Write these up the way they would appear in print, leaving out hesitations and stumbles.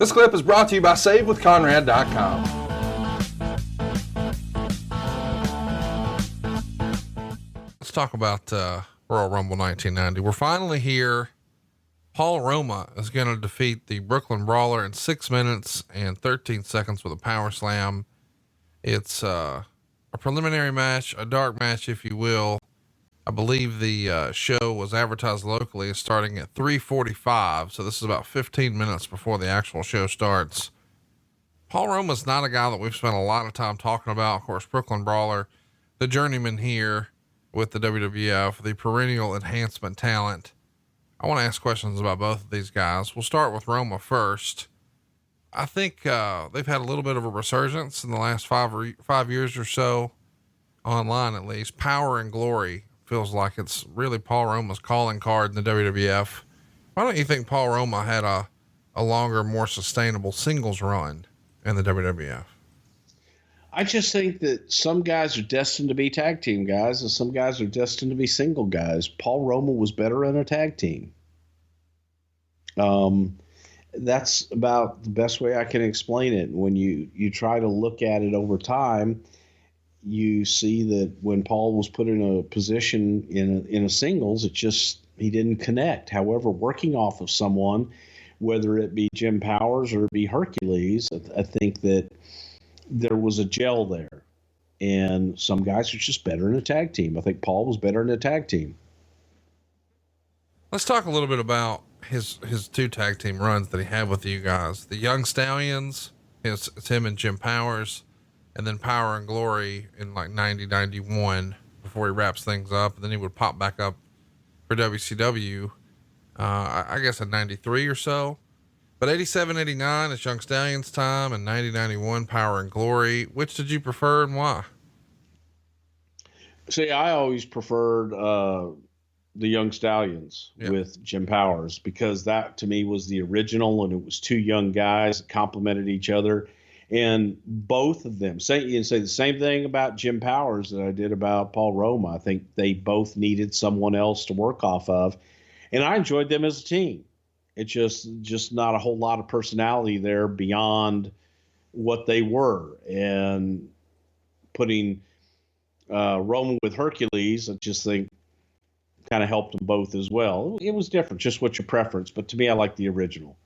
This clip is brought to you by SaveWithConrad.com. Let's talk about Royal Rumble 1990. We're finally here. Paul Roma is going to defeat the Brooklyn Brawler in 6 minutes and 13 seconds with a power slam. It's a preliminary match, a dark match, if you will. I believe the show was advertised locally starting at 3:45. So this is about 15 minutes before the actual show starts. Paul Roma's not a guy that we've spent a lot of time talking about. Of course, Brooklyn Brawler, the journeyman here with the WWF, the perennial enhancement talent. I want to ask questions about both of these guys. We'll start with Roma first. I think they've had a little bit of a resurgence in the last 5 years or so, online at least. Power and Glory feels like it's really Paul Roma's calling card in the WWF. Why don't you think Paul Roma had a longer, more sustainable singles run in the WWF? I just think that some guys are destined to be tag team guys and some guys are destined to be single guys. Paul Roma was better in a tag team. That's about the best way I can explain it. When you try to look at it over time, you see that when Paul was put in a position in a singles, he didn't connect. However, working off of someone, whether it be Jim Powers or it be Hercules, I think that there was a gel there, and some guys are just better in a tag team. I think Paul was better in a tag team. Let's talk a little bit about his two tag team runs that he had with you guys. The Young Stallions, it's him and Jim Powers, and then Power and Glory in like 90, 91 before he wraps things up. And then he would pop back up for WCW, I guess in 93 or so. But 87, 89 is Young Stallions time, and 90, 91 Power and Glory. Which did you prefer and why? See, I always preferred the Young Stallions with Jim Powers, because that to me was the original, and it was two young guys that complemented each other. And both of them, you can say the same thing about Jim Powers that I did about Paul Roma. I think they both needed someone else to work off of, and I enjoyed them as a team. It's just not a whole lot of personality there beyond what they were. And putting Roma with Hercules, I just think kind of helped them both as well. It was different, just what's your preference. But to me, I like the original.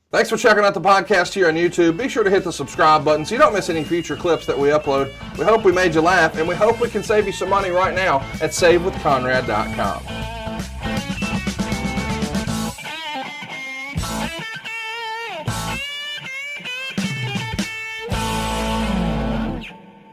Thanks for checking out the podcast here on YouTube. Be sure to hit the subscribe button so you don't miss any future clips that we upload. We hope we made you laugh, and we hope we can save you some money right now at SaveWithConrad.com.